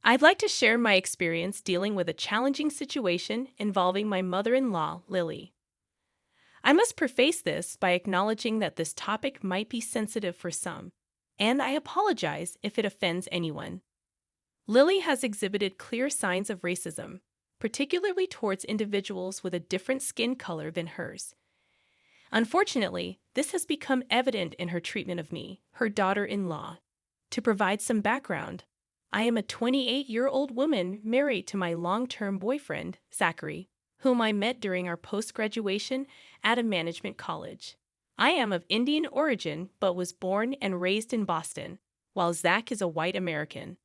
I'd like to share my experience dealing with a challenging situation involving my mother in law, Lily. I must preface this by acknowledging that this topic might be sensitive for some, and I apologize if it offends anyone. Lily has exhibited clear signs of racism, particularly towards individuals with a different skin color than hers. Unfortunately, this has become evident in her treatment of me, her daughter in law. To provide some background, I am a 28-year-old woman married to my long term boyfriend, Zachary, whom I met during our post graduation at a management college. I am of Indian origin but was born and raised in Boston, while Zach is a white American.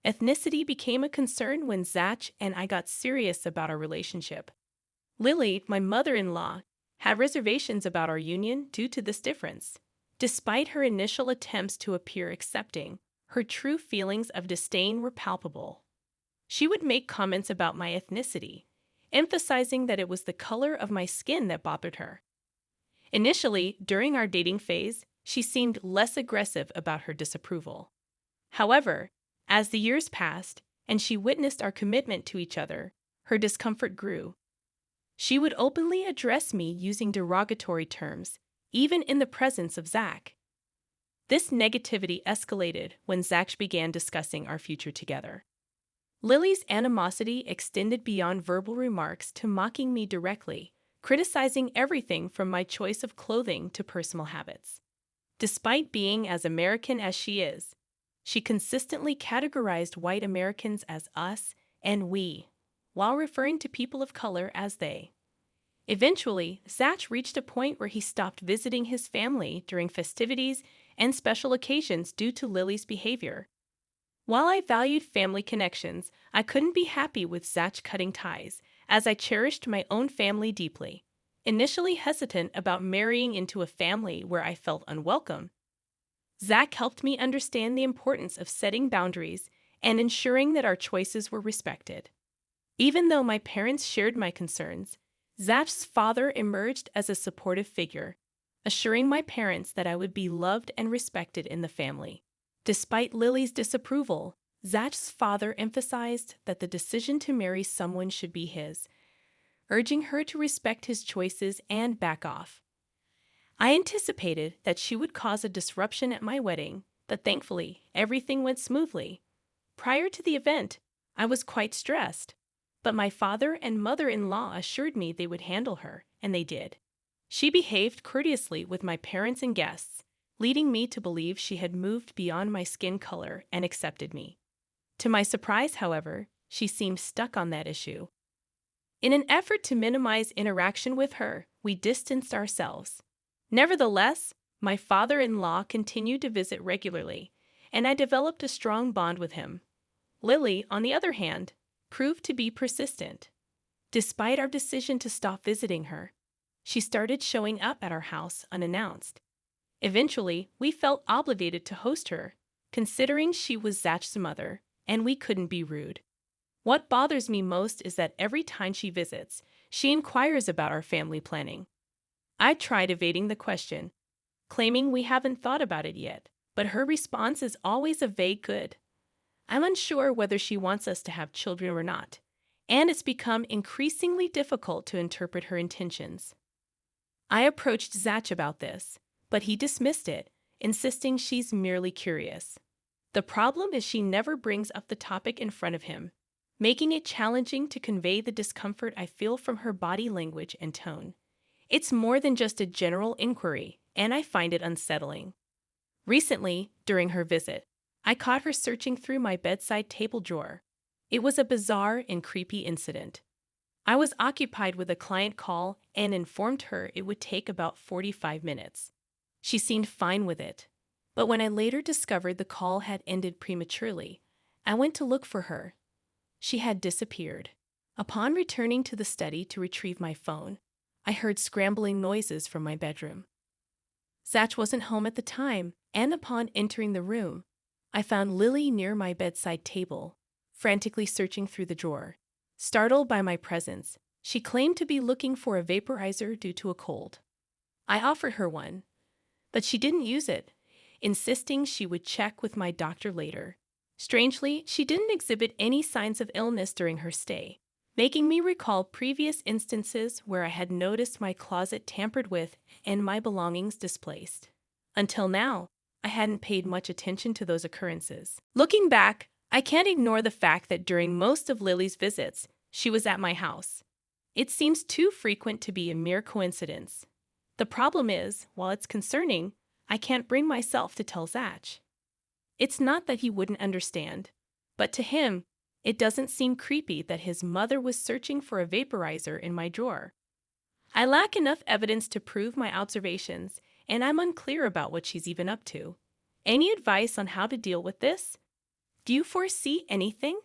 Ethnicity became a concern when Zach and I got serious about our relationship. Lily, my mother in law, had reservations about our union due to this difference. Despite her initial attempts to appear accepting, her true feelings of disdain were palpable. She would make comments about my ethnicity, emphasizing that it was the color of my skin that bothered her. Initially, during our dating phase, she seemed less aggressive about her disapproval. However, as the years passed and she witnessed our commitment to each other, her discomfort grew. She would openly address me using derogatory terms, even in the presence of Zach. This negativity escalated when Zach began discussing our future together. Lily's animosity extended beyond verbal remarks to mocking me directly, criticizing everything from my choice of clothing to personal habits. Despite being as American as she is, she consistently categorized white Americans as us and we, while referring to people of color as they. Eventually, Zach reached a point where he stopped visiting his family during festivities and special occasions due to Lily's behavior. While I valued family connections, I couldn't be happy with Zach cutting ties, as I cherished my own family deeply. Initially hesitant about marrying into a family where I felt unwelcome, Zach helped me understand the importance of setting boundaries and ensuring that our choices were respected. Even though my parents shared my concerns, Zach's father emerged as a supportive figure, assuring my parents that I would be loved and respected in the family. Despite Lily's disapproval, Zach's father emphasized that the decision to marry someone should be his, urging her to respect his choices and back off. I anticipated that she would cause a disruption at my wedding, but thankfully, everything went smoothly. Prior to the event, I was quite stressed, but my father and mother-in-law assured me they would handle her, and they did. She behaved courteously with my parents and guests, leading me to believe she had moved beyond my skin color and accepted me. To my surprise, however, she seemed stuck on that issue. In an effort to minimize interaction with her, we distanced ourselves. Nevertheless, my father-in-law continued to visit regularly, and I developed a strong bond with him. Lily, on the other hand, proved to be persistent. Despite our decision to stop visiting her, she started showing up at our house unannounced. Eventually, we felt obligated to host her, considering she was Zach's mother, and we couldn't be rude. What bothers me most is that every time she visits, she inquires about our family planning. I tried evading the question, claiming we haven't thought about it yet, but her response is always a vague good. I'm unsure whether she wants us to have children or not, and it's become increasingly difficult to interpret her intentions. I approached Zach about this, but he dismissed it, insisting she's merely curious. The problem is she never brings up the topic in front of him, making it challenging to convey the discomfort I feel from her body language and tone. It's more than just a general inquiry, and I find it unsettling. Recently, during her visit, I caught her searching through my bedside table drawer. It was a bizarre and creepy incident. I was occupied with a client call and informed her it would take about 45 minutes. She seemed fine with it, but when I later discovered the call had ended prematurely, I went to look for her. She had disappeared. Upon returning to the study to retrieve my phone, I heard scrambling noises from my bedroom. Zach wasn't home at the time, and upon entering the room, I found Lily near my bedside table, frantically searching through the drawer. Startled by my presence, she claimed to be looking for a vaporizer due to a cold. I offered her one, but she didn't use it, insisting she would check with my doctor later. Strangely, she didn't exhibit any signs of illness during her stay, making me recall previous instances where I had noticed my closet tampered with and my belongings displaced. Until now, I hadn't paid much attention to those occurrences. Looking back, I can't ignore the fact that during most of Lily's visits, she was at my house. It seems too frequent to be a mere coincidence. The problem is, while it's concerning, I can't bring myself to tell Zach. It's not that he wouldn't understand, but to him, it doesn't seem creepy that his mother was searching for a vaporizer in my drawer. I lack enough evidence to prove my observations, and I'm unclear about what she's even up to. Any advice on how to deal with this? Do you foresee anything?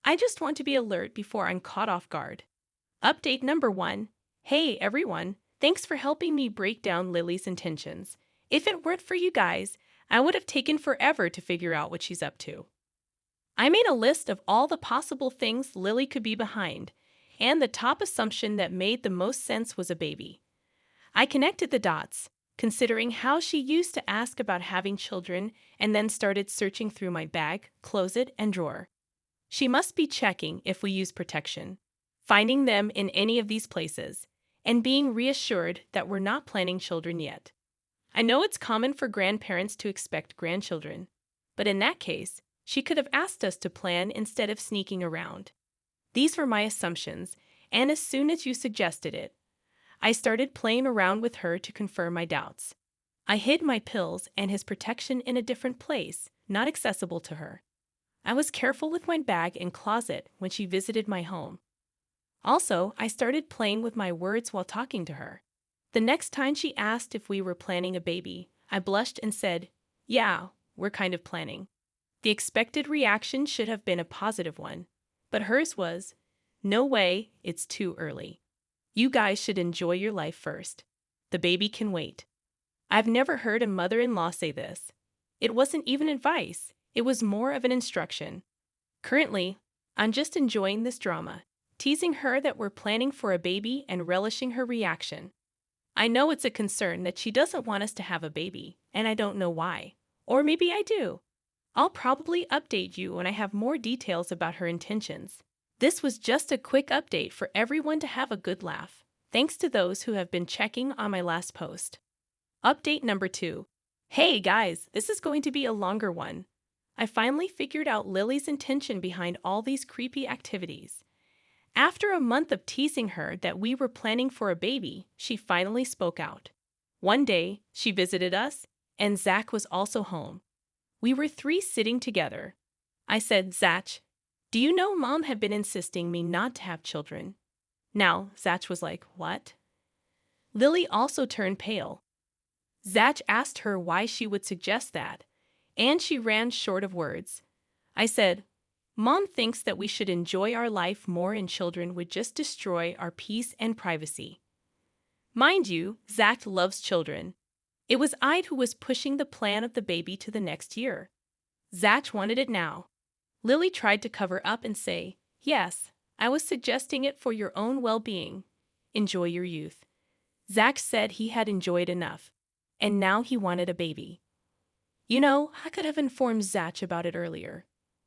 I just want to be alert before I'm caught off guard. Update number 1. Hey everyone, thanks for helping me break down Lily's intentions. If it weren't for you guys, I would have taken forever to figure out what she's up to. I made a list of all the possible things Lily could be behind, and the top assumption that made the most sense was a baby. I connected the dots, considering how she used to ask about having children and then started searching through my bag, closet, and drawer. She must be checking if we use protection, finding them in any of these places, and being reassured that we're not planning children yet. I know it's common for grandparents to expect grandchildren, but in that case, she could have asked us to plan instead of sneaking around. These were my assumptions, and as soon as you suggested it, I started playing around with her to confirm my doubts. I hid my pills and his protection in a different place, not accessible to her. I was careful with my bag and closet when she visited my home. Also, I started playing with my words while talking to her. The next time she asked if we were planning a baby, I blushed and said, "Yeah, we're kind of planning." The expected reaction should have been a positive one, but hers was, "No way, it's too early. You guys should enjoy your life first. The baby can wait." I've never heard a mother-in-law say this. It wasn't even advice, it was more of an instruction. Currently, I'm just enjoying this drama, teasing her that we're planning for a baby and relishing her reaction. I know it's a concern that she doesn't want us to have a baby, and I don't know why. Or maybe I do. I'll probably update you when I have more details about her intentions. This was just a quick update for everyone to have a good laugh, thanks to those who have been checking on my last post. Update number 2. Hey guys, this is going to be a longer one. I finally figured out Lily's intention behind all these creepy activities. After a month of teasing her that we were planning for a baby, she finally spoke out. One day, she visited us, and Zach was also home. We were 3 sitting together. I said, "Zach, do you know Mom had been insisting me not to have children?" Now, Zach was like, "What?" Lily also turned pale. Zach asked her why she would suggest that, and she ran short of words. I said, "Mom thinks that we should enjoy our life more and children would just destroy our peace and privacy." Mind you, Zach loves children. It was I who was pushing the plan of the baby to the next year. Zach wanted it now. Lily tried to cover up and say, "Yes, I was suggesting it for your own well-being. Enjoy your youth." Zach said he had enjoyed enough, and now he wanted a baby. You know, I could have informed Zach about it earlier,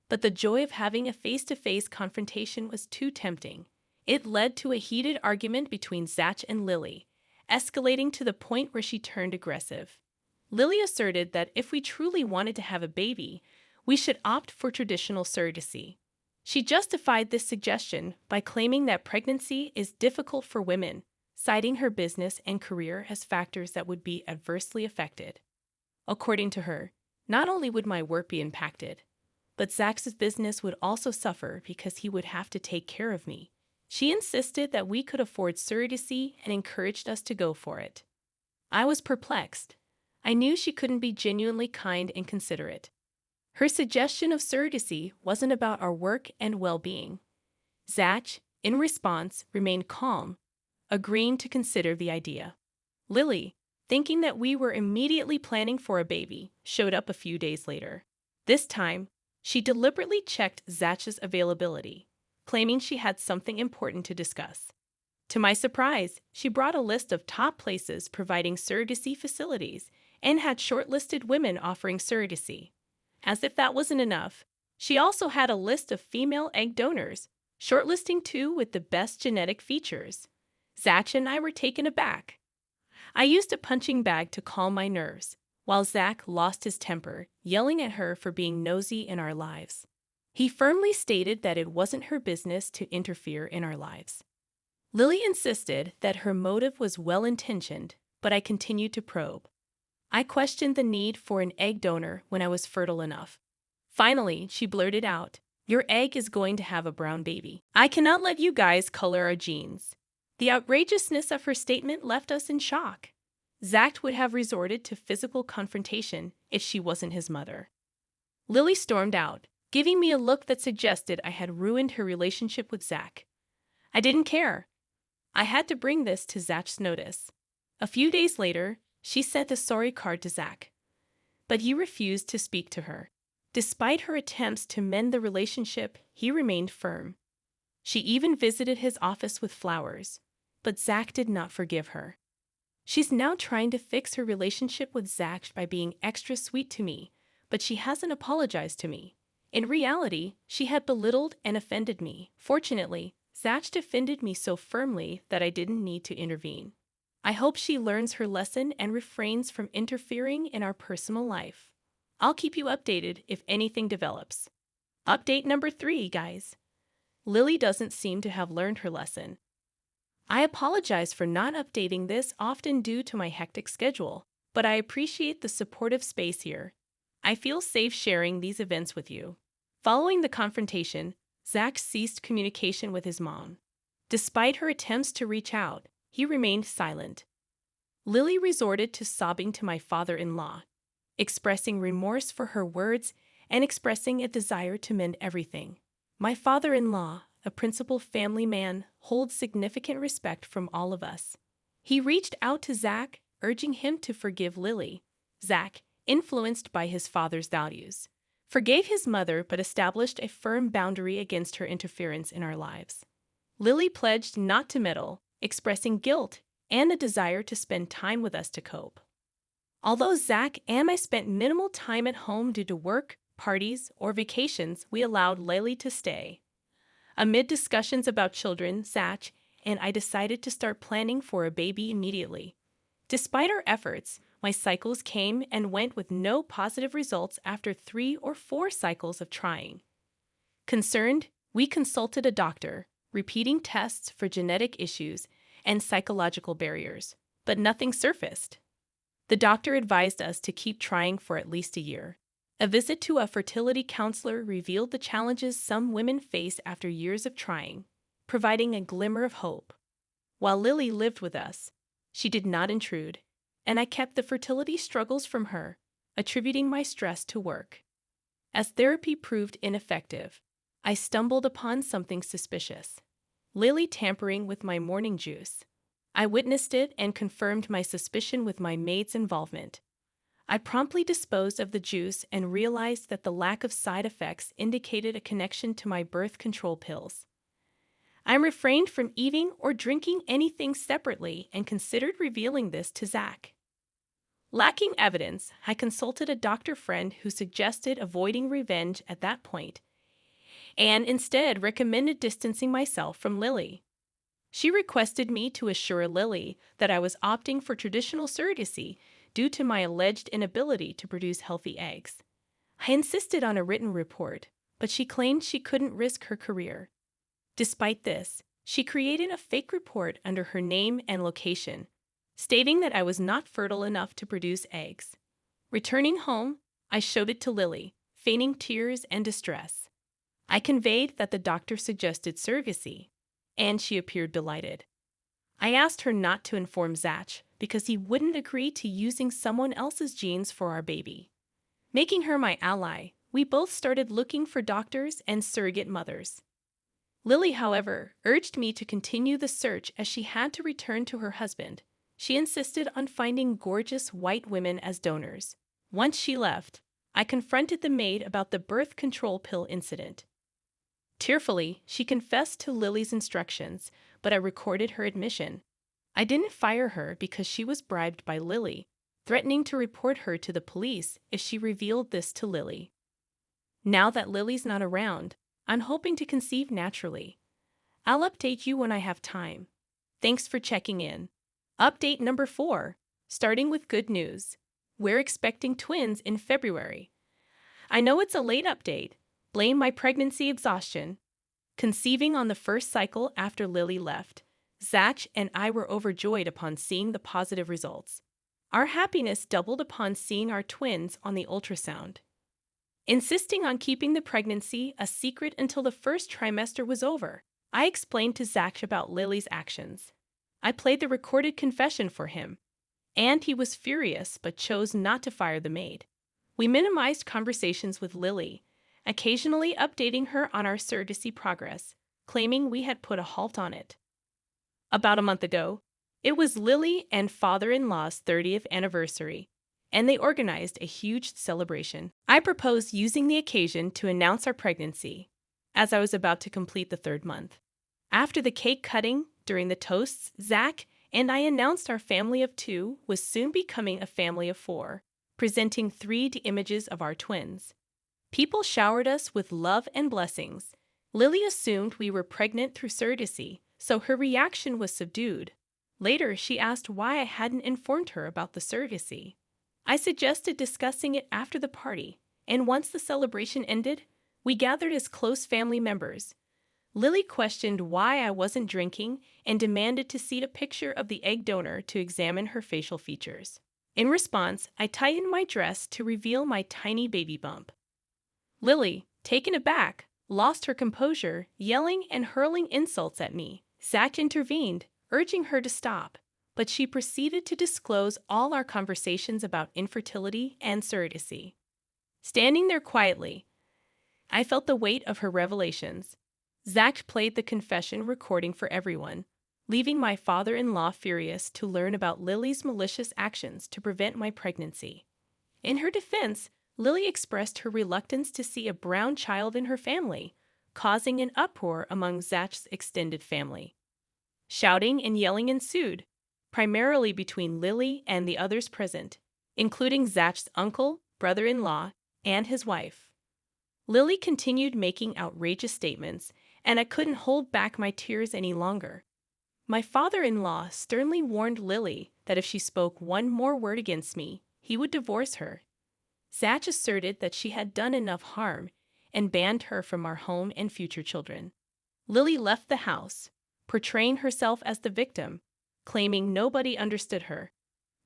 but the joy of having a face-to-face confrontation was too tempting. It led to a heated argument between Zach and Lily, escalating to the point where she turned aggressive. Lily asserted that if we truly wanted to have a baby, we should opt for traditional surrogacy. She justified this suggestion by claiming that pregnancy is difficult for women, citing her business and career as factors that would be adversely affected. According to her, not only would my work be impacted, but Zach's business would also suffer because he would have to take care of me. She insisted that we could afford surrogacy and encouraged us to go for it. I was perplexed. I knew she couldn't be genuinely kind and considerate. Her suggestion of surrogacy wasn't about our work and well-being. Zach, in response, remained calm, agreeing to consider the idea. Lily, thinking that we were immediately planning for a baby, showed up a few days later. This time, she deliberately checked Zach's availability, claiming she had something important to discuss. To my surprise, she brought a list of top places providing surrogacy facilities and had shortlisted women offering surrogacy. As if that wasn't enough, She also had a list of female egg donors, shortlisting two with the best genetic features. Zach and I were taken aback. I used a punching bag to calm my nerves, while Zach lost his temper, yelling at her for being nosy in our lives. He firmly stated that it wasn't her business to interfere in our lives. Lily insisted that her motive was well-intentioned, but I continued to probe. I questioned the need for an egg donor when I was fertile enough. Finally, she blurted out, "Your egg is going to have a brown baby. I cannot let you guys color our genes." The outrageousness of her statement left us in shock. Zach would have resorted to physical confrontation if she wasn't his mother. Lily stormed out, giving me a look that suggested I had ruined her relationship with Zach. I didn't care. I had to bring this to Zach's notice. A few days later, she sent a sorry card to Zach, but he refused to speak to her. Despite her attempts to mend the relationship, he remained firm. She even visited his office with flowers, but Zach did not forgive her. She's now trying to fix her relationship with Zach by being extra sweet to me, but she hasn't apologized to me. In reality, she had belittled and offended me. Fortunately, Zach defended me so firmly that I didn't need to intervene. I hope she learns her lesson and refrains from interfering in our personal life. I'll keep you updated if anything develops. Update number 3, guys. Lily doesn't seem to have learned her lesson. I apologize for not updating this often due to my hectic schedule, but I appreciate the supportive space here. I feel safe sharing these events with you. Following the confrontation, Zach ceased communication with his mom. Despite her attempts to reach out, he remained silent. Lily resorted to sobbing to my father-in-law, expressing remorse for her words and expressing a desire to mend everything. My father-in-law, a principled family man, holds significant respect from all of us. He reached out to Zach, urging him to forgive Lily. Zach, influenced by his father's values, forgave his mother but established a firm boundary against her interference in our lives. Lily pledged not to meddle, expressing guilt and a desire to spend time with us to cope. Although Zach and I spent minimal time at home due to work, parties, or vacations, we allowed Lily to stay. Amid discussions about children, Zach and I decided to start planning for a baby immediately. Despite our efforts, my cycles came and went with no positive results after 3 or 4 cycles of trying. Concerned, we consulted a doctor, repeating tests for genetic issues and psychological barriers, but nothing surfaced. The doctor advised us to keep trying for at least a year. A visit to a fertility counselor revealed the challenges some women face after years of trying, providing a glimmer of hope. While Lily lived with us, she did not intrude, and I kept the fertility struggles from her, attributing my stress to work. As therapy proved ineffective, I stumbled upon something suspicious: Lily tampering with my morning juice. I witnessed it and confirmed my suspicion with my maid's involvement. I promptly disposed of the juice and realized that the lack of side effects indicated a connection to my birth control pills. I refrained from eating or drinking anything separately and considered revealing this to Zach. Lacking evidence, I consulted a doctor friend who suggested avoiding revenge at that point and instead recommended distancing myself from Lily. She requested me to assure Lily that I was opting for traditional surrogacy due to my alleged inability to produce healthy eggs. I insisted on a written report, but she claimed she couldn't risk her career. Despite this, she created a fake report under her name and location, stating that I was not fertile enough to produce eggs. Returning home, I showed it to Lily, feigning tears and distress. I conveyed that the doctor suggested surrogacy, and she appeared delighted. I asked her not to inform Zach because he wouldn't agree to using someone else's genes for our baby. Making her my ally, we both started looking for doctors and surrogate mothers. Lily, however, urged me to continue the search as she had to return to her husband. She insisted on finding gorgeous white women as donors. Once she left, I confronted the maid about the birth control pill incident. Tearfully, she confessed to Lily's instructions, but I recorded her admission. I didn't fire her because she was bribed by Lily, threatening to report her to the police if she revealed this to Lily. Now that Lily's not around, I'm hoping to conceive naturally. I'll update you when I have time. Thanks for checking in. Update number 4. Starting with good news. We're expecting twins in February. I know it's a late update. Blame my pregnancy exhaustion. Conceiving on the first cycle after Lily left, Zach and I were overjoyed upon seeing the positive results. Our happiness doubled upon seeing our twins on the ultrasound. Insisting on keeping the pregnancy a secret until the first trimester was over, I explained to Zach about Lily's actions. I played the recorded confession for him, and he was furious but chose not to fire the maid. We minimized conversations with Lily, occasionally updating her on our surrogacy progress, claiming we had put a halt on it. About a month ago, it was Lily and father-in-law's 30th anniversary, and they organized a huge celebration. I proposed using the occasion to announce our pregnancy, as I was about to complete the 3rd month. After the cake cutting, during the toasts, Zach and I announced our family of 2 was soon becoming a family of 4, presenting 3D images of our twins. People showered us with love and blessings. Lily assumed we were pregnant through surrogacy, so her reaction was subdued. Later, she asked why I hadn't informed her about the surrogacy. I suggested discussing it after the party, and once the celebration ended, we gathered as close family members. Lily questioned why I wasn't drinking and demanded to see a picture of the egg donor to examine her facial features. In response, I tightened my dress to reveal my tiny baby bump. Lily, taken aback, lost her composure, yelling and hurling insults at me. Zach intervened, urging her to stop, but she proceeded to disclose all our conversations about infertility and surrogacy. Standing there quietly, I felt the weight of her revelations. Zach played the confession recording for everyone, leaving my father-in-law furious to learn about Lily's malicious actions to prevent my pregnancy. In her defense, Lily expressed her reluctance to see a brown child in her family, causing an uproar among Zach's extended family. Shouting and yelling ensued, primarily between Lily and the others present, including Zach's uncle, brother-in-law, and his wife. Lily continued making outrageous statements, and I couldn't hold back my tears any longer. My father-in-law sternly warned Lily that if she spoke one more word against me, he would divorce her. Zach asserted that she had done enough harm and banned her from our home and future children. Lily left the house, portraying herself as the victim, claiming nobody understood her.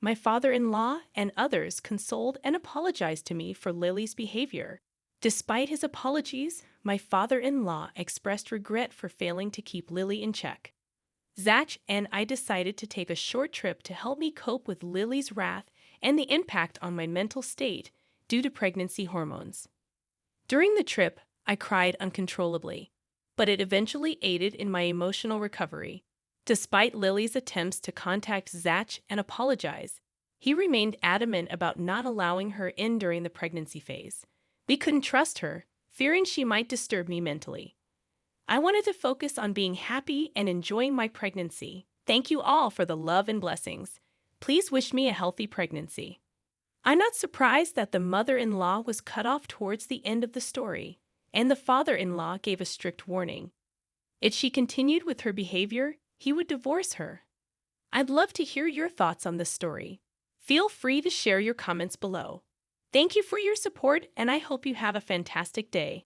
My father-in-law and others consoled and apologized to me for Lily's behavior. Despite his apologies, my father-in-law expressed regret for failing to keep Lily in check. Zach and I decided to take a short trip to help me cope with Lily's wrath and the impact on my mental state due to pregnancy hormones. During the trip, I cried uncontrollably, but it eventually aided in my emotional recovery. Despite Lily's attempts to contact Zach and apologize, he remained adamant about not allowing her in during the pregnancy phase. We couldn't trust her, fearing she might disturb me mentally. I wanted to focus on being happy and enjoying my pregnancy. Thank you all for the love and blessings. Please wish me a healthy pregnancy. I'm not surprised that the mother-in-law was cut off towards the end of the story, and the father-in-law gave a strict warning. If she continued with her behavior, he would divorce her. I'd love to hear your thoughts on this story. Feel free to share your comments below. Thank you for your support, and I hope you have a fantastic day.